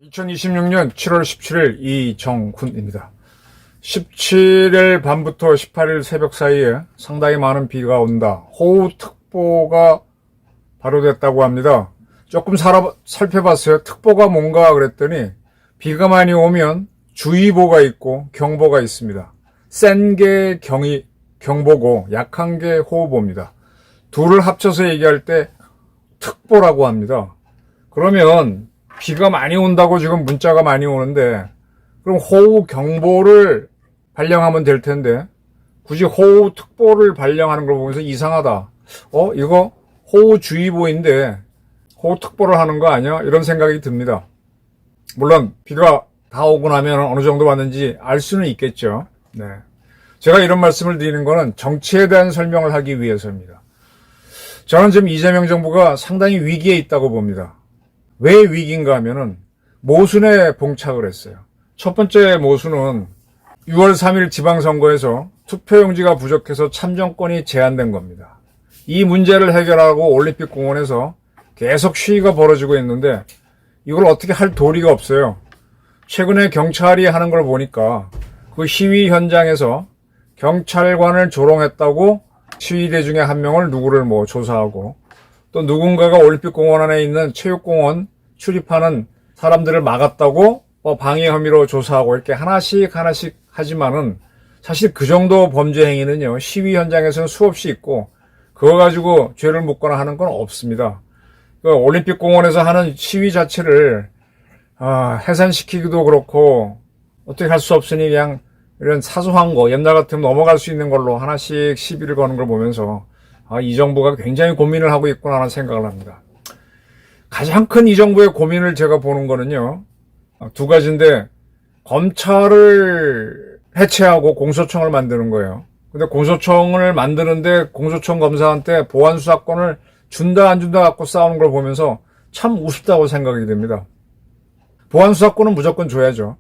(2026년 7월 17일) 이정훈입니다. 17일 밤부터 18일 새벽 사이에 상당히 많은 비가 온다. 호우특보가 발효됐다고 합니다. 조금 살펴봤어요. 특보가 뭔가 그랬더니 비가 많이 오면 주의보가 있고 경보가 있습니다. 센 게 경보고 약한 게 호우보입니다. 둘을 합쳐서 얘기할 때 특보라고 합니다. 그러면 비가 많이 온다고 지금 문자가 많이 오는데 그럼 호우 경보를 발령하면 될 텐데 굳이 호우 특보를 발령하는 걸 보면서 이상하다. 이거 호우 주의보인데 호우 특보를 하는 거 아니야? 이런 생각이 듭니다. 물론 비가 다 오고 나면 어느 정도 왔는지 알 수는 있겠죠. 네. 제가 이런 말씀을 드리는 거는 정치에 대한 설명을 하기 위해서입니다. 저는 지금 이재명 정부가 상당히 위기에 있다고 봅니다. 왜 위기인가 하면은 모순에 봉착을 했어요. 첫 번째 모순은 6월 3일 지방선거에서 투표용지가 부족해서 참정권이 제한된 겁니다. 이 문제를 해결하고 올림픽공원에서 계속 시위가 벌어지고 있는데 이걸 어떻게 할 도리가 없어요. 최근에 경찰이 하는 걸 보니까 그 시위 현장에서 경찰관을 조롱했다고 시위대 중에 한 명을 누구를 조사하고 또 누군가가 올림픽공원 안에 있는 체육공원 출입하는 사람들을 막았다고 방해 혐의로 조사하고 이렇게 하나씩 하지만은 사실 그 정도 범죄 행위는요, 시위 현장에서는 수없이 있고 그거 가지고 죄를 묻거나 하는 건 없습니다. 올림픽공원에서 하는 시위 자체를 해산시키기도 그렇고 어떻게 할 수 없으니 그냥 이런 사소한 거 옛날 같으면 넘어갈 수 있는 걸로 하나씩 시비를 거는 걸 보면서 이 정부가 굉장히 고민을 하고 있구나 하는 생각을 합니다. 가장 큰 이 정부의 고민을 제가 보는 거는요, 두 가지인데 검찰을 해체하고 공소청을 만드는 거예요. 근데 공소청을 만드는데 공소청 검사한테 보안수사권을 준다 안 준다 갖고 싸우는 걸 보면서 참 우습다고 생각이 됩니다. 보안수사권은 무조건 줘야죠.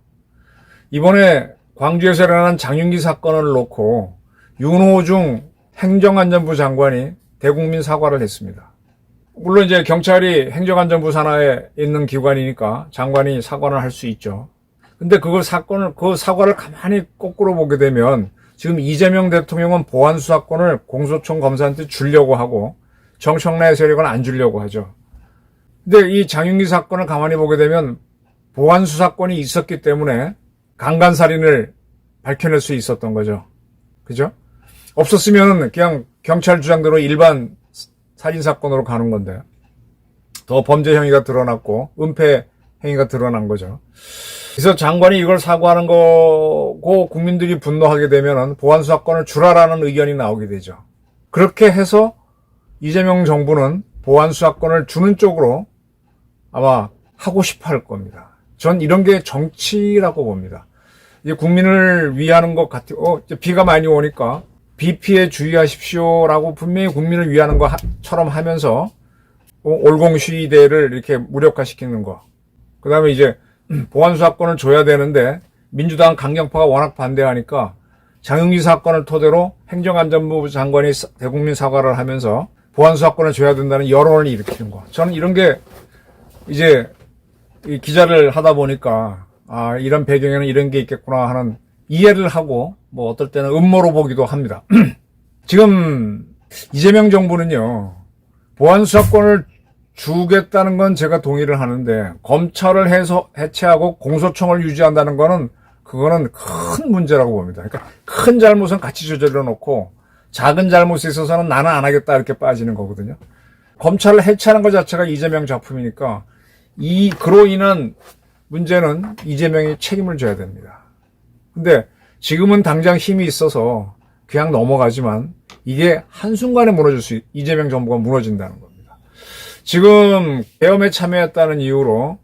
이번에 광주에서 일어난 장윤기 사건을 놓고 윤호중 행정안전부 장관이 대국민 사과를 했습니다. 물론 이제 경찰이 행정안전부 산하에 있는 기관이니까 장관이 사과를 할 수 있죠. 근데 그 사과를 가만히 거꾸로 보게 되면 지금 이재명 대통령은 보안수사권을 공소청 검사한테 주려고 하고 정청래 세력은 안 주려고 하죠. 근데 이 장윤기 사건을 가만히 보게 되면 보안수사권이 있었기 때문에 강간살인을 밝혀낼 수 있었던 거죠. 그죠? 없었으면 그냥 경찰 주장대로 일반 살인사건으로 가는 건데 더 범죄 행위가 드러났고 은폐 행위가 드러난 거죠. 그래서 장관이 이걸 사과하는 거고 국민들이 분노하게 되면 보안수사권을 주라라는 의견이 나오게 되죠. 그렇게 해서 이재명 정부는 보안수사권을 주는 쪽으로 아마 하고 싶어 할 겁니다. 전 이런 게 정치라고 봅니다. 이제 국민을 위하는 것 같아요. 비가 많이 오니까 비 피해 주의하십시오라고 분명히 국민을 위하는 것처럼 하면서 올공시대를 이렇게 무력화시키는 거. 그 다음에 이제 보안수사권을 줘야 되는데 민주당 강경파가 워낙 반대하니까 장윤기 사건을 토대로 행정안전부 장관이 대국민 사과를 하면서 보안수사권을 줘야 된다는 여론을 일으키는 거. 저는 이런 게 이제 이 기자를 하다 보니까 이런 배경에는 이런 게 있겠구나 하는 이해를 하고 어떨 때는 음모로 보기도 합니다. 지금 이재명 정부는요, 보안수사권을 주겠다는 건 제가 동의를 하는데 검찰을 해체하고 공소청을 유지한다는 거는 그거는 큰 문제라고 봅니다. 그러니까 큰 잘못은 같이 저질러 놓고 작은 잘못에 있어서는 나는 안 하겠다 이렇게 빠지는 거거든요. 검찰을 해체하는 것 자체가 이재명 작품이니까 그로 인한 문제는 이재명이 책임을 져야 됩니다. 근데 지금은 당장 힘이 있어서 그냥 넘어가지만 이게 한순간에 이재명 정부가 무너진다는 겁니다. 지금 계엄에 참여했다는 이유로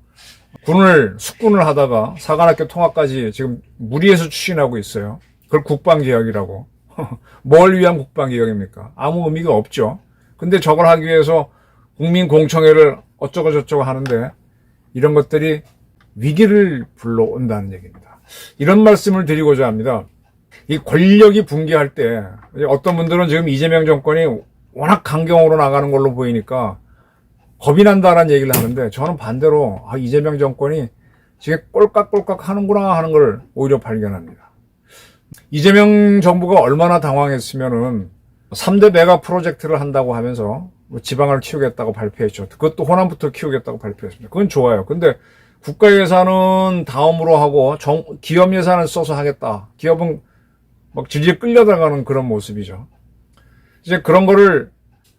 숙군을 하다가 사관학교 통합까지 지금 무리해서 추진하고 있어요. 그걸 국방개혁이라고. 뭘 위한 국방개혁입니까? 아무 의미가 없죠. 근데 저걸 하기 위해서 국민공청회를 어쩌고저쩌고 하는데 이런 것들이 위기를 불러온다는 얘기입니다. 이런 말씀을 드리고자 합니다. 이 권력이 붕괴할 때 어떤 분들은 지금 이재명 정권이 워낙 강경으로 나가는 걸로 보이니까 겁이 난다라는 얘기를 하는데, 저는 반대로 이재명 정권이 지금 꼴깍꼴깍 하는구나 하는 걸 오히려 발견합니다. 이재명 정부가 얼마나 당황했으면은 3대 메가 프로젝트를 한다고 하면서 지방을 키우겠다고 발표했죠. 그것도 호남부터 키우겠다고 발표했습니다. 그건 좋아요. 근데 국가 예산은 다음으로 하고 기업 예산을 써서 하겠다. 기업은 막 질질 끌려다가는 그런 모습이죠. 이제 그런 거를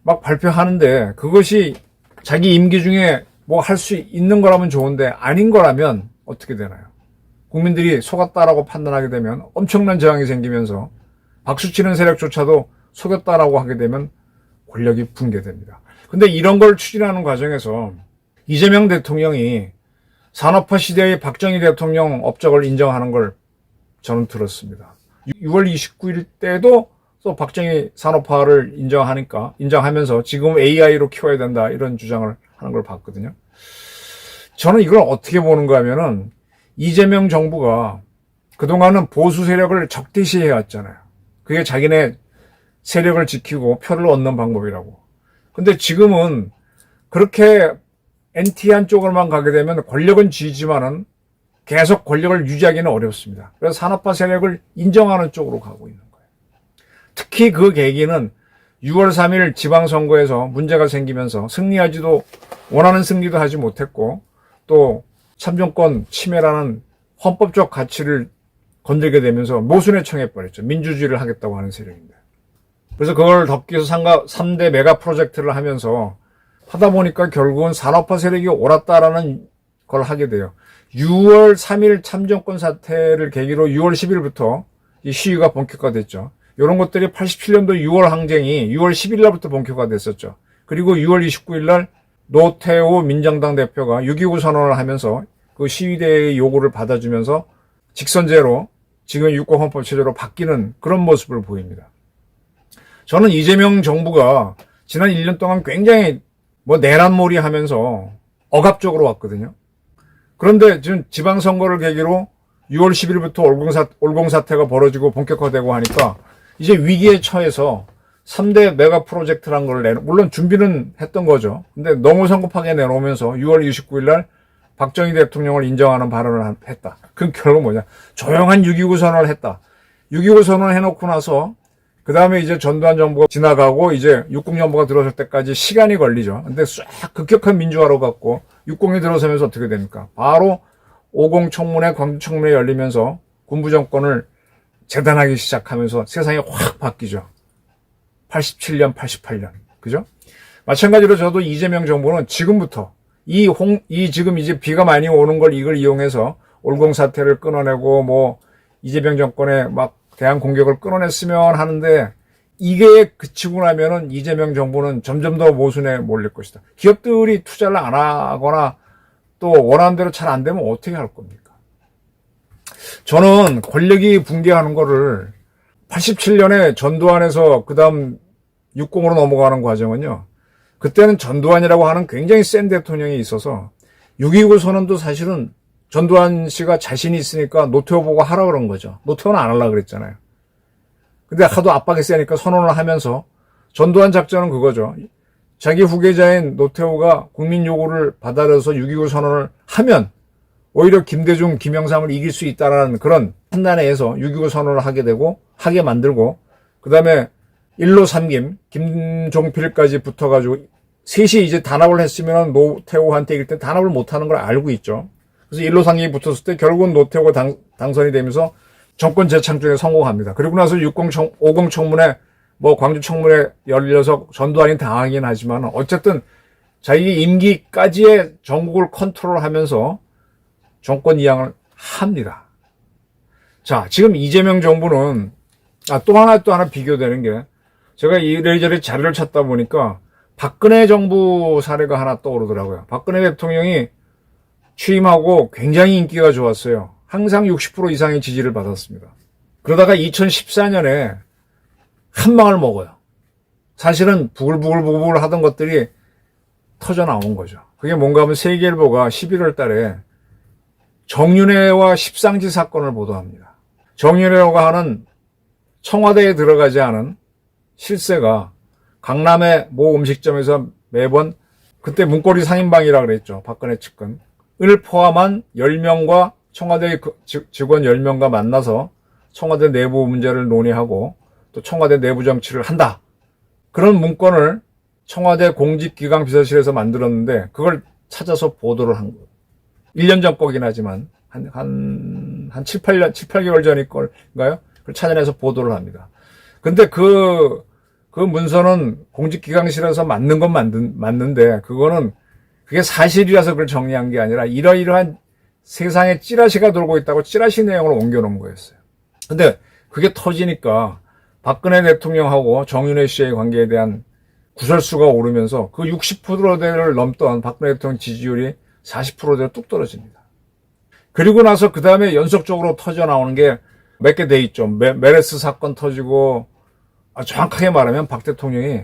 막 발표하는데, 그것이 자기 임기 중에 뭐 할 수 있는 거라면 좋은데 아닌 거라면 어떻게 되나요? 국민들이 속았다라고 판단하게 되면 엄청난 저항이 생기면서 박수치는 세력조차도 속였다라고 하게 되면 권력이 붕괴됩니다. 근데 이런 걸 추진하는 과정에서 이재명 대통령이 산업화 시대의 박정희 대통령 업적을 인정하는 걸 저는 들었습니다. 6월 29일 때도 또 박정희 산업화를 인정하면서 지금 AI로 키워야 된다 이런 주장을 하는 걸 봤거든요. 저는 이걸 어떻게 보는가 하면은 이재명 정부가 그동안은 보수 세력을 적대시해왔잖아요. 그게 자기네 세력을 지키고 표를 얻는 방법이라고. 근데 지금은 그렇게 NT한 쪽으로만 가게 되면 권력은 쥐지만은 계속 권력을 유지하기는 어렵습니다. 그래서 산업화 세력을 인정하는 쪽으로 가고 있는 거예요. 특히 그 계기는 6월 3일 지방선거에서 문제가 생기면서 원하는 승리도 하지 못했고, 또 참정권 침해라는 헌법적 가치를 건들게 되면서 모순에 처해버렸죠. 민주주의를 하겠다고 하는 세력인데. 그래서 그걸 덮기 위해서 3대 메가 프로젝트를 하면서 하다 보니까 결국은 산업화 세력이 옳았다라는 걸 하게 돼요. 6월 3일 참정권 사태를 계기로 6월 10일부터 이 시위가 본격화됐죠. 이런 것들이 87년도 6월 항쟁이 6월 10일 날부터 본격화됐었죠. 그리고 6월 29일 날 노태우 민정당 대표가 6.29 선언을 하면서 그 시위대의 요구를 받아주면서 직선제로 지금 육공헌법 체제로 바뀌는 그런 모습을 보입니다. 저는 이재명 정부가 지난 1년 동안 굉장히 내란몰이 하면서 억압적으로 왔거든요. 그런데 지금 지방선거를 계기로 6월 10일부터 올공사태가 벌어지고 본격화되고 하니까 이제 위기에 처해서 3대 메가 프로젝트란 걸 물론 준비는 했던 거죠. 근데 너무 성급하게 내놓으면서 6월 29일 날 박정희 대통령을 인정하는 발언을 했다. 그 결국 뭐냐? 조용한 6.29 선언을 했다. 6.29 선언을 해놓고 나서 그 다음에 이제 전두환 정부가 지나가고 이제 60년부가 들어설 때까지 시간이 걸리죠. 근데 싹 급격한 민주화로 갔고 60이 들어서면서 어떻게 됩니까? 바로 50 청문회, 광주 청문회 열리면서 군부 정권을 재단하기 시작하면서 세상이 확 바뀌죠. 87년, 88년. 그죠? 마찬가지로 저도 이재명 정부는 지금부터 지금 이제 비가 많이 오는 걸 이걸 이용해서 올공 사태를 끊어내고 이재명 정권의 막 대한 공격을 끊어냈으면 하는데, 이게 그치고 나면은 이재명 정부는 점점 더 모순에 몰릴 것이다. 기업들이 투자를 안 하거나 또 원하는 대로 잘 안 되면 어떻게 할 겁니까? 저는 권력이 붕괴하는 거를 87년에 전두환에서 그 다음 60으로 넘어가는 과정은요, 그때는 전두환이라고 하는 굉장히 센 대통령이 있어서 6.29 선언도 사실은 전두환 씨가 자신이 있으니까 노태우 보고 하라 그런 거죠. 노태우는 안 하려고 그랬잖아요. 근데 하도 압박이 세니까 선언을 하면서 전두환 작전은 그거죠. 자기 후계자인 노태우가 국민 요구를 받아들여서 6.29 선언을 하면 오히려 김대중, 김영삼을 이길 수 있다라는 그런 판단에 의해서 6.29 선언을 하게 만들고, 그 다음에 1로 3김, 김종필까지 붙어가지고 셋이 이제 단합을 했으면 노태우한테 이길 때 단합을 못하는 걸 알고 있죠. 그래서 1로 3김이 붙었을 때 결국은 노태우가 당선이 되면서 정권 재창출에 성공합니다. 그리고 나서 50 청문회, 광주 청문회 열려서 전두환이 당하긴 하지만 어쨌든 자기 임기까지의 전국을 컨트롤하면서 정권 이양을 합니다. 자, 지금 이재명 정부는 또 하나 비교되는 게, 제가 이래저래 자료를 찾다 보니까 박근혜 정부 사례가 하나 떠오르더라고요. 박근혜 대통령이 취임하고 굉장히 인기가 좋았어요. 항상 60% 이상의 지지를 받았습니다. 그러다가 2014년에 한 방을 먹어요. 사실은 부글부글 하던 것들이 터져 나온 거죠. 그게 뭔가 하면 세계일보가 11월 달에 정윤회와 십상지 사건을 보도합니다. 정윤회라고 하는 청와대에 들어가지 않은 실세가 강남의 모 음식점에서 매번 그때 문고리 상인방이라 그랬죠. 박근혜 측근을 포함한 10명과 청와대 직원 10명과 만나서 청와대 내부 문제를 논의하고 또 청와대 내부 정치를 한다. 그런 문건을 청와대 공직기강 비서실에서 만들었는데 그걸 찾아서 보도를 한 거예요. 1년 전 거긴 하지만 한 7, 8개월 전일 걸까요? 그걸 찾아내서 보도를 합니다. 근데 그 문서는 공직기강실에서 만든 건 맞는데 그게 사실이라서 그걸 정리한 게 아니라 이러이러한 세상에 찌라시가 돌고 있다고 찌라시 내용을 옮겨놓은 거였어요. 근데 그게 터지니까 박근혜 대통령하고 정윤회 씨의 관계에 대한 구설수가 오르면서 그 60%대를 넘던 박근혜 대통령 지지율이 40%대로 뚝 떨어집니다. 그리고 나서 그 다음에 연속적으로 터져 나오는 게 몇 개 돼 있죠. 메르스 사건 터지고, 정확하게 말하면 박 대통령이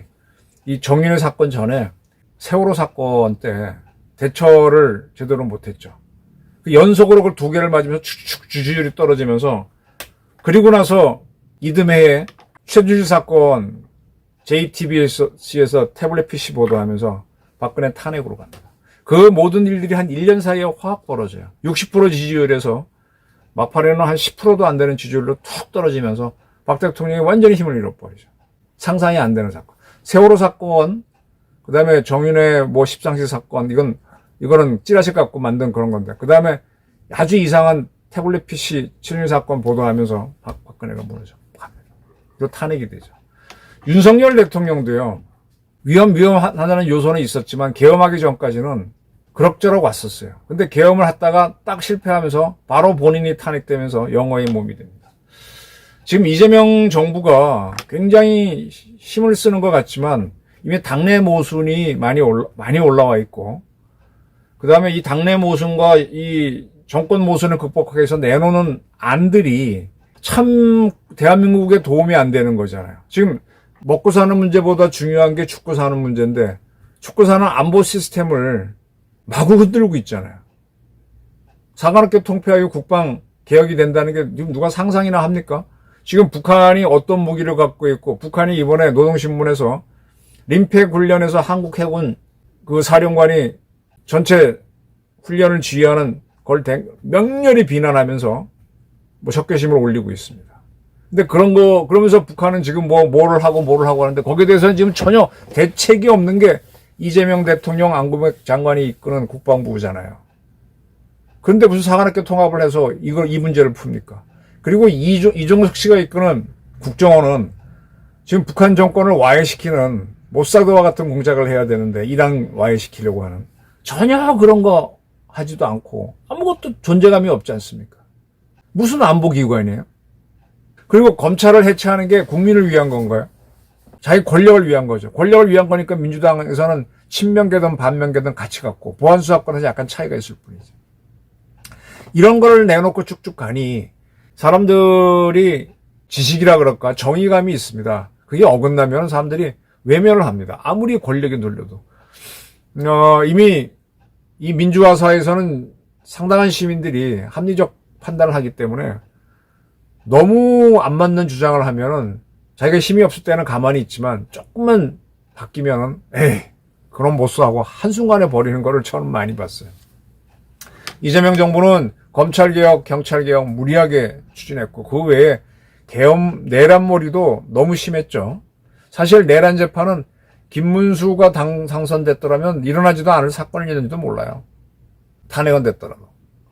이 정윤회 사건 전에 세월호 사건 때 대처를 제대로 못했죠. 연속으로 그걸 2개를 맞으면서 축축 지지율이 떨어지면서 그리고 나서 이듬해에 최준실 사건 JTBC에서 태블릿 PC 보도하면서 박근혜 탄핵으로 갑니다. 그 모든 일들이 한 1년 사이에 확 벌어져요. 60% 지지율에서 막판에는 한 10%도 안 되는 지지율로 툭 떨어지면서 박 대통령이 완전히 힘을 잃어버리죠. 상상이 안 되는 사건. 세월호 사건, 그 다음에 정윤회 십상시 사건, 이거는 찌라시 갖고 만든 그런 건데. 그 다음에 아주 이상한 태블릿 PC 최준실 사건 보도하면서 박근혜가 무너져 갑니다. 그리고 탄핵이 되죠. 윤석열 대통령도요, 위험하다는 요소는 있었지만 계엄하기 전까지는 그럭저럭 왔었어요. 근데 계엄을 하다가 딱 실패하면서 바로 본인이 탄핵되면서 영어의 몸이 됩니다. 지금 이재명 정부가 굉장히 힘을 쓰는 것 같지만 이미 당내 모순이 많이 올라와 있고, 그 다음에 이 당내 모순과 이 정권 모순을 극복하기 위해서 내놓는 안들이 참 대한민국에 도움이 안 되는 거잖아요. 지금 먹고 사는 문제보다 중요한 게 죽고 사는 문제인데 죽고 사는 안보 시스템을 마구 흔들고 있잖아요. 사관학교 통폐하고 국방 개혁이 된다는 게 지금 누가 상상이나 합니까? 지금 북한이 어떤 무기를 갖고 있고, 북한이 이번에 노동신문에서 림팩 훈련에서 한국 해군 그 사령관이 전체 훈련을 지휘하는 걸 명렬히 비난하면서 적개심을 올리고 있습니다. 근데 그러면서 북한은 지금 뭐를 하고 하는데 거기에 대해서는 지금 전혀 대책이 없는 게 이재명 대통령 안국백 장관이 이끄는 국방부잖아요. 그런데 무슨 사관학교 통합을 해서 이 문제를 풉니까? 그리고 이종석 씨가 이끄는 국정원은 지금 북한 정권을 와해시키는 모사드와 같은 공작을 해야 되는데 이란 와해시키려고 하는 전혀 그런 거 하지도 않고 아무것도 존재감이 없지 않습니까? 무슨 안보기관이에요? 그리고 검찰을 해체하는 게 국민을 위한 건가요? 자기 권력을 위한 거죠. 권력을 위한 거니까 민주당에서는 친명계든 반명계든 같이 갖고 보안수사권에서 약간 차이가 있을 뿐이죠. 이런 거를 내놓고 쭉쭉 가니 사람들이 지식이라 그럴까 정의감이 있습니다. 그게 어긋나면 사람들이 외면을 합니다. 아무리 권력이 눌려도. 이미 이 민주화 사회에서는 상당한 시민들이 합리적 판단을 하기 때문에 너무 안 맞는 주장을 하면은 자기가 힘이 없을 때는 가만히 있지만 조금만 바뀌면은 그런 못수하고 한순간에 버리는 거를 저는 많이 봤어요. 이재명 정부는 검찰개혁, 경찰개혁 무리하게 추진했고 그 외에 계엄 내란몰이도 너무 심했죠. 사실 내란 재판은 김문수가 당선됐더라면 일어나지도 않을 사건이었는지도 몰라요. 탄핵은 됐더라도.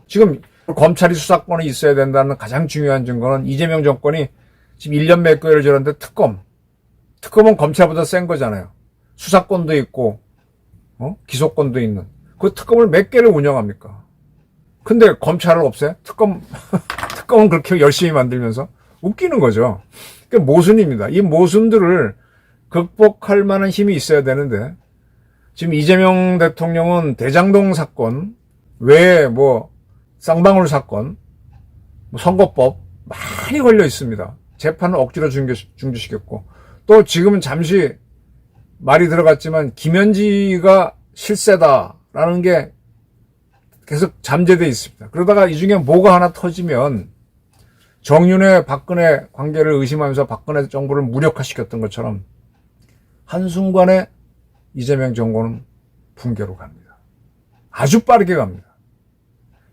지금 검찰이 수사권이 있어야 된다는 가장 중요한 증거는 이재명 정권이 지금 1년 몇 개월을 지났는데 특검은 검찰보다 센 거잖아요. 수사권도 있고 기소권도 있는 그 특검을 몇 개를 운영합니까? 근데 검찰을 없애? 특검은 그렇게 열심히 만들면서 웃기는 거죠. 그게 모순입니다. 이 모순들을 극복할 만한 힘이 있어야 되는데 지금 이재명 대통령은 대장동 사건 외에 쌍방울 사건, 선거법 많이 걸려 있습니다. 재판을 억지로 중지시켰고 또 지금은 잠시 말이 들어갔지만 김현지가 실세다라는 게 계속 잠재되어 있습니다. 그러다가 이 중에 뭐가 하나 터지면 정윤회 박근혜 관계를 의심하면서 박근혜 정부를 무력화시켰던 것처럼 한순간에 이재명 정권은 붕괴로 갑니다. 아주 빠르게 갑니다.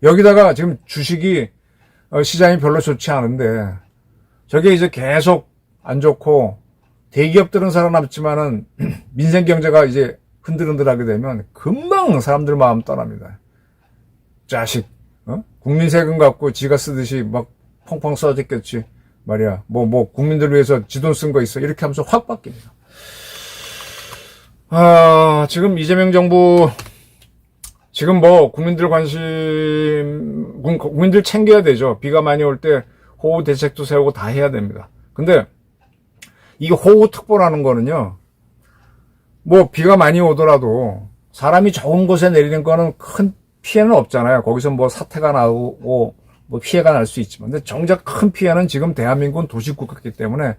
여기다가 지금 주식이 시장이 별로 좋지 않은데 저게 이제 계속 안 좋고 대기업들은 살아남지만은 민생 경제가 이제 흔들흔들하게 되면 금방 사람들 마음 떠납니다. 자식, 국민 세금 갖고 지가 쓰듯이 막 펑펑 써졌겠지 말이야. 뭐 국민들 위해서 지 돈 쓴 거 있어 이렇게 하면서 확 바뀝니다. 지금 이재명 정부 지금 뭐 국민들 국민들 챙겨야 되죠. 비가 많이 올 때 호우 대책도 세우고 다 해야 됩니다. 근데 이 호우특보라는 거는요, 뭐 비가 많이 오더라도 사람이 좋은 곳에 내리는 거는 큰 피해는 없잖아요. 거기서 뭐 사태가 나오고 뭐 피해가 날 수 있지만, 근데 정작 큰 피해는 지금 대한민국은 도시국가이기 때문에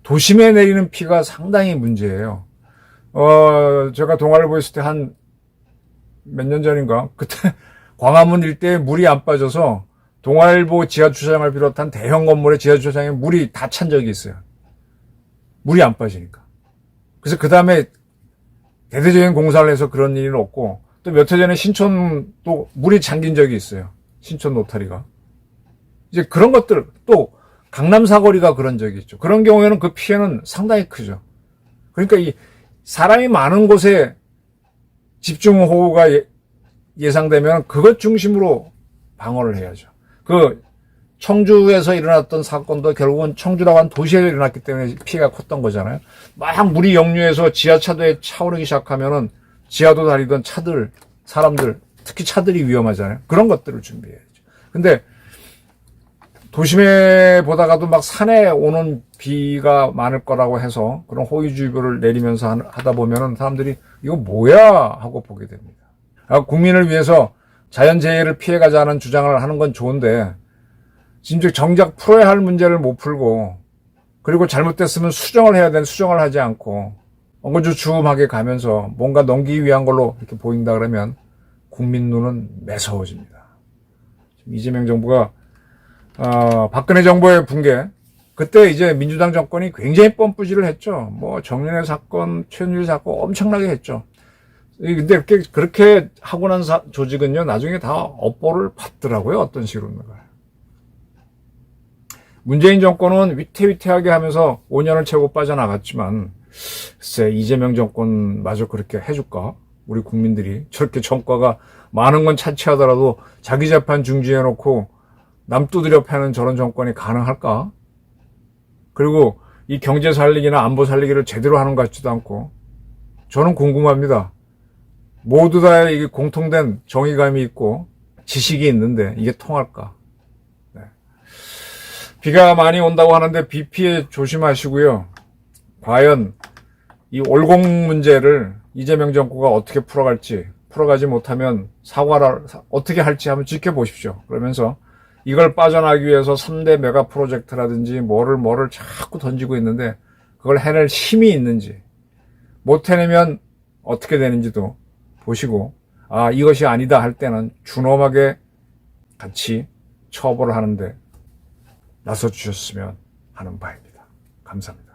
도심에 내리는 피가 상당히 문제예요. 제가 동아를 보였을 때 한 몇 년 전인가 그때 광화문 일대에 물이 안 빠져서 동아일보 지하주차장을 비롯한 대형 건물의 지하주차장에 물이 다 찬 적이 있어요. 물이 안 빠지니까. 그래서 그 다음에 대대적인 공사를 해서 그런 일은 없고, 또 몇 해 전에 신촌도 물이 잠긴 적이 있어요. 신촌 노타리가. 이제 그런 것들, 또 강남 사거리가 그런 적이 있죠. 그런 경우에는 그 피해는 상당히 크죠. 그러니까 이 사람이 많은 곳에 집중호우가 예상되면 그것 중심으로 방어를 해야죠. 그 청주에서 일어났던 사건도 결국은 청주라고 한 도시에 일어났기 때문에 피해가 컸던 거잖아요. 막 물이 역류해서 지하차도에 차오르기 시작하면은 지하도 다니던 차들, 사람들, 특히 차들이 위험하잖아요. 그런 것들을 준비해야죠. 근데 도심에 보다가도 막 산에 오는 비가 많을 거라고 해서 그런 호우주의보를 내리면서 하다 보면은 사람들이 이거 뭐야 하고 보게 됩니다. 국민을 위해서 자연재해를 피해가자는 주장을 하는 건 좋은데 진짜 정작 풀어야 할 문제를 못 풀고, 그리고 잘못됐으면 수정을 해야 되는 수정을 하지 않고 엉거주춤하게 가면서 뭔가 넘기기 위한 걸로 이렇게 보인다 그러면 국민 눈은 매서워집니다. 이재명 정부가 박근혜 정부의 붕괴, 그때 이제 민주당 정권이 굉장히 뻔뿌질을 했죠. 뭐 정윤회 사건, 최순실 사건 엄청나게 했죠. 근데 그렇게 하고 난 조직은요, 나중에 다 업보를 받더라고요. 어떤 식으로인가. 문재인 정권은 위태위태하게 하면서 5년을 채우고 빠져나갔지만, 글쎄 이재명 정권마저 그렇게 해줄까? 우리 국민들이 저렇게 정과가 많은 건 차치하더라도 자기 재판 중지해놓고 남 두드려 패는 저런 정권이 가능할까? 그리고 이 경제 살리기나 안보 살리기를 제대로 하는 것 같지도 않고, 저는 궁금합니다. 모두 다 이게 공통된 정의감이 있고 지식이 있는데 이게 통할까? 네. 비가 많이 온다고 하는데 비 피해 조심하시고요. 과연 이 올공 문제를 이재명 정부가 어떻게 풀어갈지, 풀어가지 못하면 사과를 어떻게 할지 한번 지켜보십시오. 그러면서 이걸 빠져나가기 위해서 3대 메가 프로젝트라든지 뭐를 자꾸 던지고 있는데 그걸 해낼 힘이 있는지, 못 해내면 어떻게 되는지도 보시고, 이것이 아니다 할 때는 준엄하게 같이 처벌을 하는데 나서 주셨으면 하는 바입니다. 감사합니다.